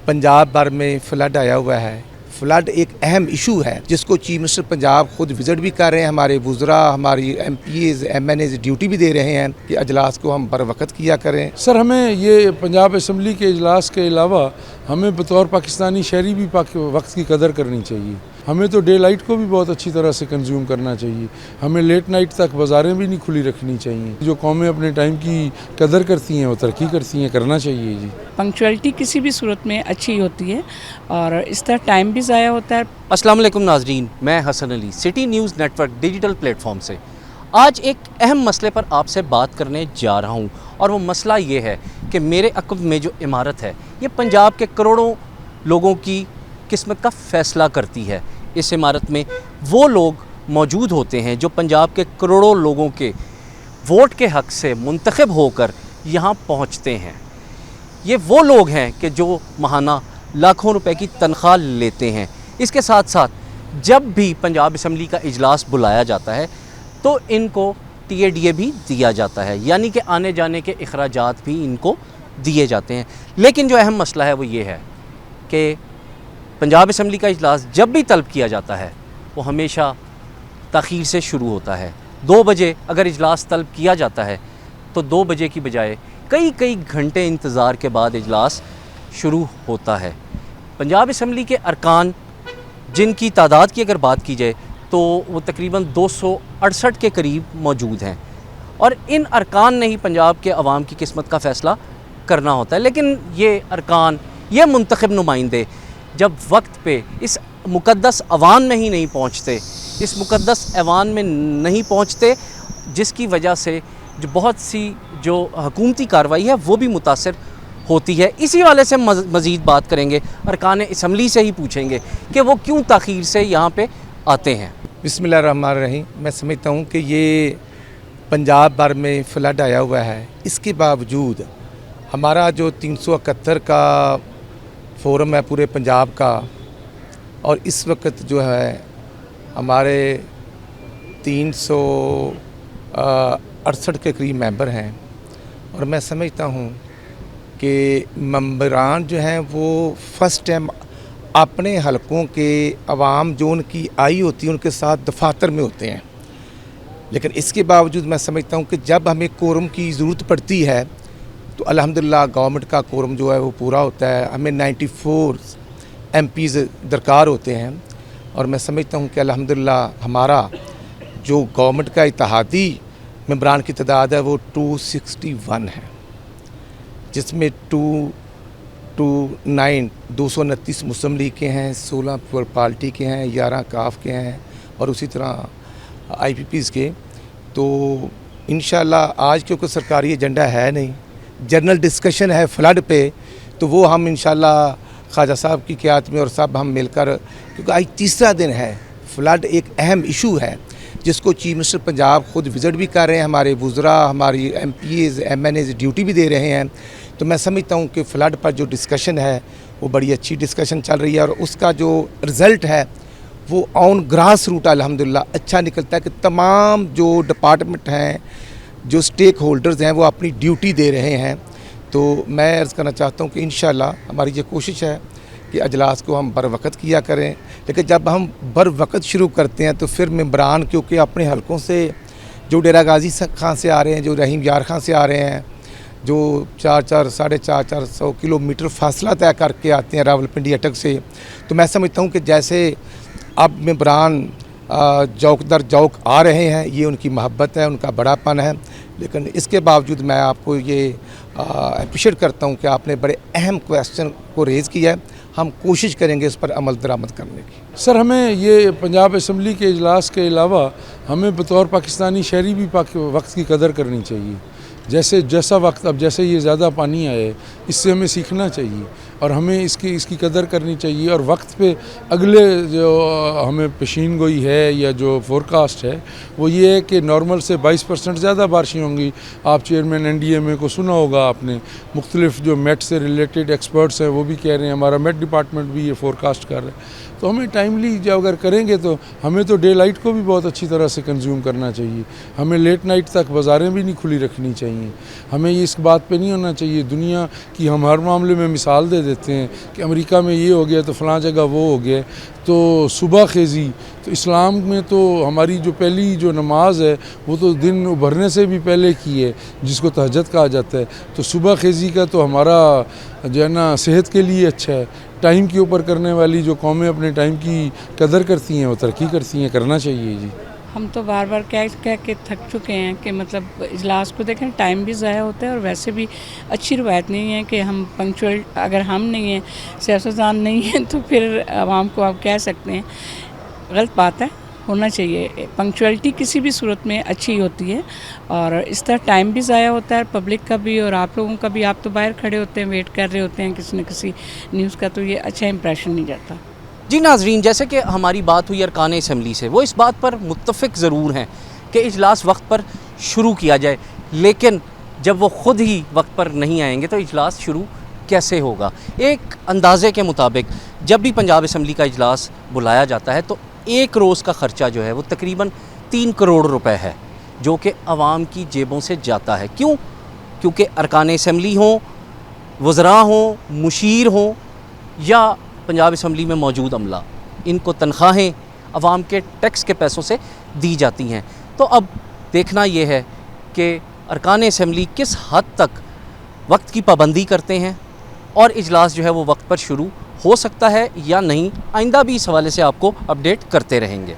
पंजाब भर में फ्लड आया हुआ है। फ्लड एक अहम इशू है जिसको चीफ मिनिस्टर पंजाब खुद विजिट भी कर रहे हैं। हमारे वुज़रा, हमारी MPs, MNAs ड्यूटी भी दे रहे हैं कि अजलास को हम बर वक्त किया करें। सर, हमें ये पंजाब असम्बली के इजलास के अलावा हमें बतौर पाकिस्तानी शहरी भी वक्त की कदर करनी चाहिए। हमें तो डे लाइट को भी बहुत अच्छी तरह से कंज्यूम करना चाहिए। हमें लेट नाइट तक बाज़ारें भी नहीं खुली रखनी चाहिए। जो कौमें अपने टाइम की कदर करती हैं वो तरक्की करती हैं, करना चाहिए जी। पंक्चुअलिटी किसी भी सूरत में अच्छी होती है और इस तरह टाइम भी ज़ाया होता है। अस्सलाम वालेकुम नाजरीन, मैं Hasan Ali, city news network digital platform से आज एक अहम मसले पर आपसे बात करने जा रहा हूँ और वो मसला ये है कि मेरे अक़ब में जो इमारत है ये पंजाब के करोड़ों लोगों की किस्मत का फ़ैसला करती है। इस इमारत में वो लोग मौजूद होते हैं जो पंजाब के करोड़ों लोगों के वोट के हक़ से मुंतखब होकर यहाँ पहुँचते हैं। ये वो लोग हैं कि जो माहाना लाखों रुपए की तनख्वाह लेते हैं। इसके साथ साथ जब भी पंजाब असम्बली का इजलास बुलाया जाता है तो इनको TADA भी दिया जाता है, यानी कि आने जाने के अखराजात भी इनको दिए जाते हैं। लेकिन जो अहम मसला है वो ये है कि पंजाब असम्बली का इजलास जब भी तलब किया जाता है वो हमेशा ताख़ीर से शुरू होता है। 2 बजे अगर इजलास तलब किया जाता है तो 2 बजे की बजाय कई घंटे इंतज़ार के बाद इजलास शुरू होता है। पंजाब असम्बली के अरकान जिनकी तादाद की अगर बात की जाए तो वो तकरीबन 268 के करीब मौजूद हैं और इन अरकान ने ही पंजाब के अवाम की किस्मत का फ़ैसला करना होता है। लेकिन ये अरकान, ये मुंतखब नुमाइंदे जब वक्त पे इस मुक़द्दस अवान में ही नहीं पहुँचते, इस मुक़द्दस अवान में नहीं पहुँचते, जिसकी वजह से जो बहुत सी जो हुकूमती कार्रवाई है वो भी मुतासर होती है। इसी वाले से मज़ीद बात करेंगे, अरकान असम्बली से ही पूछेंगे कि वो क्यों ताख़ीर से यहाँ पे आते हैं। बिस्मिल्लाहिर्रहमानिर्रहीम। मैं समझता हूँ कि ये पंजाब भर में फ्लड आया हुआ है, इसके बावजूद हमारा जो 371 का फ़ोरम है पूरे पंजाब का, और इस वक्त जो है हमारे 368 के करीब मेंबर हैं, और मैं समझता हूँ कि मेंबरान जो हैं वो फ़र्स्ट टाइम अपने हलकों के अवाम जो उनकी आई होती है उनके साथ दफातर में होते हैं। लेकिन इसके बावजूद मैं समझता हूँ कि जब हमें कोरम की ज़रूरत पड़ती है तो अल्हम्दुलिल्लाह गवर्नमेंट का कोरम जो है वो पूरा होता है। हमें 94 MPs दरकार होते हैं, और मैं समझता हूँ कि अल्हम्दुलिल्लाह हमारा जो गवर्नमेंट का इत्तेहादी मेंबरान की तादाद है वो 261 है, जिसमें 229 मुस्लिम लीग के हैं, 16 पार्टी के हैं, 11 काफ के हैं और उसी तरह IPPs के। तो इंशाल्लाह आज क्योंकि सरकारी एजेंडा है नहीं, जनरल डिस्कशन है फ्लड पे, तो वो हम इंशाल्लाह ख्वाजा साहब की क़यादत में और सब हम मिलकर, क्योंकि आज तीसरा दिन है, फ्लड एक अहम इशू है जिसको चीफ मिनिस्टर पंजाब खुद विजिट भी कर रहे हैं। हमारे वुज़रा, हमारी MPs, MNAs ड्यूटी भी दे रहे हैं। तो मैं समझता हूँ कि फ़्लड पर जो डिस्कशन है वो बड़ी अच्छी डिस्कशन चल रही है, और उसका जो रिज़ल्ट है वो ऑन ग्रास रूट अल्हम्दुलिल्लाह अच्छा निकलता है कि तमाम जो डिपार्टमेंट हैं, जो स्टेक होल्डर्स हैं, वो अपनी ड्यूटी दे रहे हैं। तो मैं अर्ज़ करना चाहता हूँ कि इंशाल्लाह हमारी ये कोशिश है कि अजलास को हम बर वक्त किया करें। लेकिन जब हम बर वक्त शुरू करते हैं तो फिर मेंबरान क्योंकि अपने हलकों से जो डेरा गाजी खां से आ रहे हैं, जो रहीम यार खां से आ रहे हैं, जो 400-450 किलोमीटर फासला तय करके आते हैं रावलपिंडी अटक से, तो मैं समझता हूँ कि जैसे अब मेंबरान जौक दर जौक आ रहे हैं, ये उनकी मोहब्बत है, उनका बड़ापन है। लेकिन इसके बावजूद मैं आपको ये अप्रिशिएट करता हूँ कि आपने बड़े अहम क्वेश्चन को रेज़ किया है। हम कोशिश करेंगे इस पर अमल दरामद करने की। सर, हमें ये पंजाब असम्बली के इजलास के अलावा हमें बतौर पाकिस्तानी शहरी भी वक्त की कदर करनी चाहिए। जैसा वक्त, अब जैसे ये ज़्यादा पानी आए, इससे हमें सीखना चाहिए और हमें इसकी कदर करनी चाहिए। और वक्त पे अगले जो हमें पेशीन गोई है या जो फोरकास्ट है वो ये है कि नॉर्मल से 22% ज़्यादा बारिशें होंगी। आप चेयरमैन NDMA को सुना होगा आपने, मुख्तलिफ जो मेट से रिलेटेड एक्सपर्ट्स हैं वो भी कह रहे हैं, हमारा मेट डिपार्टमेंट भी ये फोरकास्ट कर रहा है। तो हमें टाइमली जब अगर करेंगे तो हमें तो डे लाइट को भी बहुत अच्छी तरह से कंज्यूम करना चाहिए। हमें लेट नाइट तक बाज़ारें भी नहीं खुली रखनी चाहिए। हमें ये इस बात पे नहीं होना चाहिए दुनिया की हम हर मामले में मिसाल दे देते دیتے ہیں کہ امریکہ میں یہ ہو گیا تو فلاں جگہ وہ ہو گیا. تو صبح خیزی تو اسلام میں تو ہماری جو پہلی جو نماز ہے وہ تو دن ابھرنے سے بھی پہلے کی ہے, جس کو تہجد کہا جاتا ہے. تو صبح خیزی کا تو ہمارا جو ہے نا صحت کے لیے اچھا ہے. ٹائم کے اوپر کرنے والی جو قومیں اپنے ٹائم کی قدر کرتی ہیں وہ ترقی کرتی ہیں, کرنا چاہیے جی. ہم تو بار بار کہہ کے تھک چکے ہیں کہ مطلب اجلاس کو دیکھیں, ٹائم بھی ضائع ہوتا ہے اور ویسے بھی اچھی روایت نہیں ہے کہ ہم پنکچوئل, اگر ہم نہیں ہیں, سیاستدان نہیں ہیں, تو پھر عوام کو آپ کہہ سکتے ہیں. غلط بات ہے, ہونا چاہیے. پنکچوئلٹی کسی بھی صورت میں اچھی ہوتی ہے اور اس طرح ٹائم بھی ضائع ہوتا ہے پبلک کا بھی اور آپ لوگوں کا بھی. آپ تو باہر کھڑے ہوتے ہیں, ویٹ کر رہے ہوتے ہیں کسی نہ کسی نیوز کا, تو یہ اچھا امپریشن نہیں جاتا. جی ناظرین, جیسے کہ ہماری بات ہوئی ارکان اسمبلی سے, وہ اس بات پر متفق ضرور ہیں کہ اجلاس وقت پر شروع کیا جائے, لیکن جب وہ خود ہی وقت پر نہیں آئیں گے تو اجلاس شروع کیسے ہوگا؟ ایک اندازے کے مطابق جب بھی پنجاب اسمبلی کا اجلاس بلایا جاتا ہے تو ایک روز کا خرچہ جو ہے وہ تقریباً 3 کروڑ روپے ہے, جو کہ عوام کی جیبوں سے جاتا ہے. کیوں؟ کیونکہ ارکان اسمبلی ہوں, وزراء ہوں, مشیر ہوں یا پنجاب اسمبلی میں موجود عملہ, ان کو تنخواہیں عوام کے ٹیکس کے پیسوں سے دی جاتی ہیں. تو اب دیکھنا یہ ہے کہ ارکان اسمبلی کس حد تک وقت کی پابندی کرتے ہیں اور اجلاس جو ہے وہ وقت پر شروع ہو سکتا ہے یا نہیں. آئندہ بھی اس حوالے سے آپ کو اپڈیٹ کرتے رہیں گے.